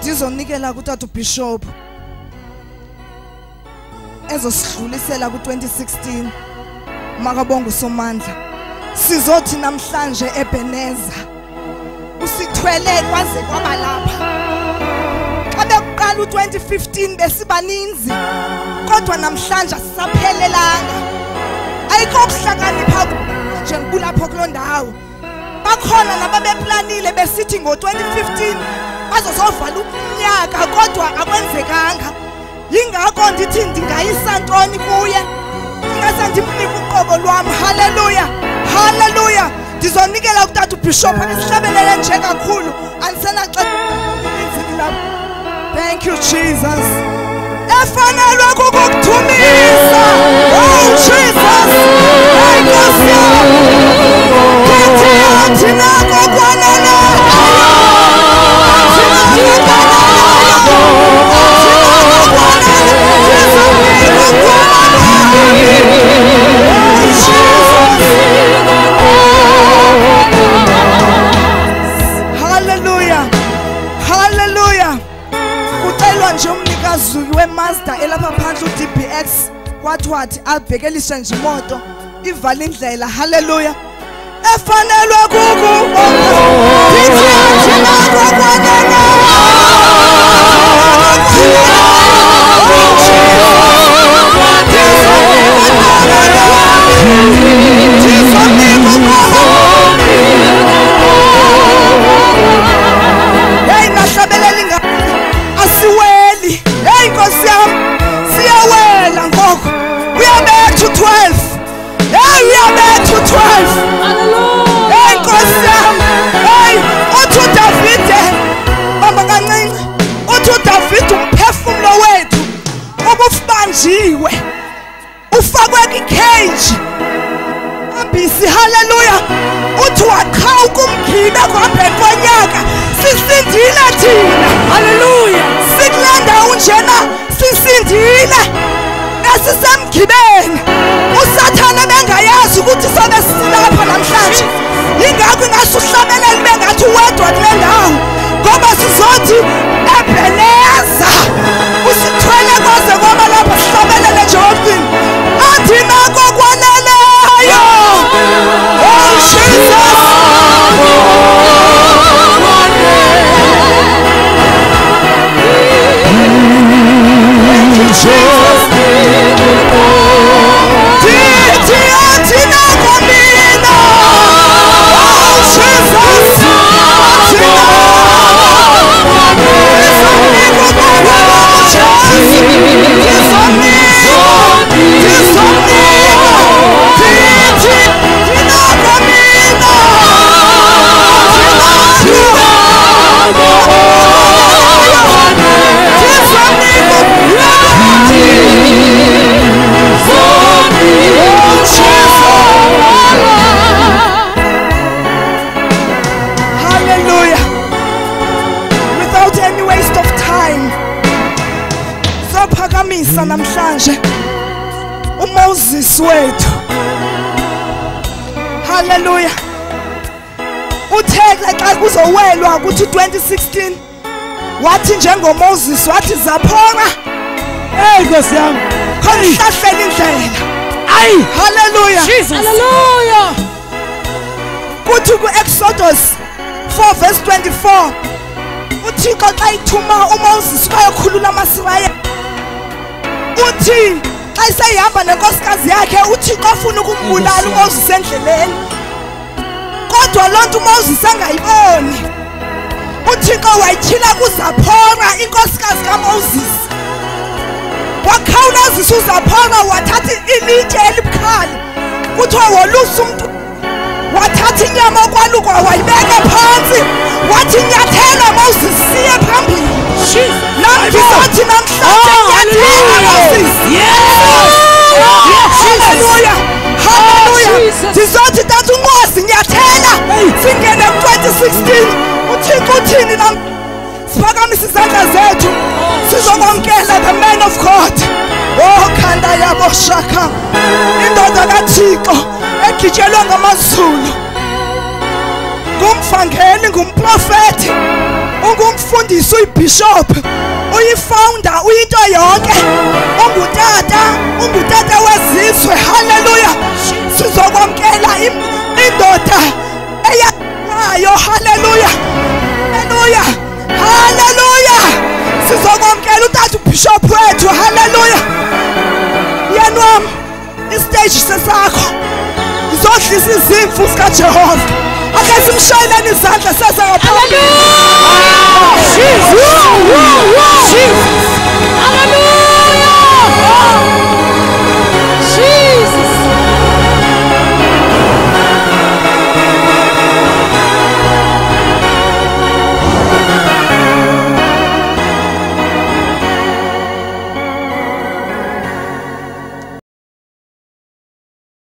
ndizonikela kutata uBishop ezosidlulisela ku2016 makabonga uSomandla. Sizothi namhlanje eBheneza usithwele kwaze kwaba lapha. Xa bekuqala u2015 besibaninzi kodwa namhlanje sisaphelelanga. Ayikho ukuhlakanipha nje kulapho kulondawo. Bakhona nababeplanile besithi ngo2015 bazozovala umnyaka kodwa akwenzekanga. Yingakho ndithi ndingayisa ntoni kuye. Ingase ndimnike uqobo lwami. Haleluya. Haleluya. Ndizonikela kutata uBishop esihlabelele nje kakhulu. Anisena xa thank you Jesus. Efanelwe kukuthumisa. Oh Jesus. Thank you Sir. Kithi nako kwanele. Hallelujah. Hallelujah. Kucelwa nje umnikazi weMazda elapha phandle uDBX wathi abhekelise nje imoto ivala indlela. Hallelujah. Efanelwe kuku kithi nako kwanele. Hey nahlabeleli asiweli. Hey Nkosi yami siyawela ngoko. We are back to 12. Hey we are back to 12. Hallelujah. Hey Nkosi yami. Hey uthi David bamba kancinci. Uthi David umphefumulo wethu ubufanjiwe. Ufakwe kwicage. Ambisi hallelujah. Uthi waqhawuka umkhibe kwaphela konyaka. Sisindile thina. Hallelujah. Sikulanda unjena sisindile. Esisemgibeni. Usathana bengayazi ukuthi sobe silapha namhlanje. Yingakho ngasuhlabeleli bengathi wedwa kule ndawo. Ngoba sizothi eBheneza. Usithwele kwaze kwaba lapha sihlabelele nje oqini. Athi nako kwaneleyo. Oh Jesus. Namhlanje uMoses wethu. Hallelujah. Utheka xa kuzowelwa ukuthi 2016 wathi njengoMoses wathi Zaphora. Hey Nkosi yami khona ihlahlela indlela. Ayi hallelujah. Jesus. Hallelujah. Kuthi kuExodus 4 verse 24 uThixo xa ithuma uMoses bayokhulula amaSirayeli. Uthi xa isehamba nenkosikazi yakhe uThixo afuna ukumbulala uMoses endleleni. Kodwa lonto uMoses angayiboni. uThixo wayityhila kuZaphora inkosikazi kaMoses. Wakhawulezisa uZaphora wathatha ilitye elibukhali. Kuthiwa wolusa umuntu. Wathatha inyama okwaluka wayibeka phansi. Wathi nyathela Moses siye phambili. Namhlanje namhlanje Moses. Hallelujah. Hallelujah. Sizothi tata unqosi nyathela. Singene ku2016. Uthixo uthini nam siphakamisa izandla zethu. Sizokwamkela the man of God. Oh khanda yabo shaka. Indoda kaThixo egitshelwe ngamazulu. Ngumvangeli ngumprofeti. Ungumfundisi uyibishop, uyifounder, uyinto yonke, ungutata wezizwe. Haleluya. Sizokwamkela indoda eyayo. Haleluya. Haleluya. Haleluya. Sizokwamkela utata ubishop wethu. Haleluya. Yena wami, istage sesakho. Izodlisa izimvu zikaJehova. Ake simshayeleni izandla sesa ngaphambi.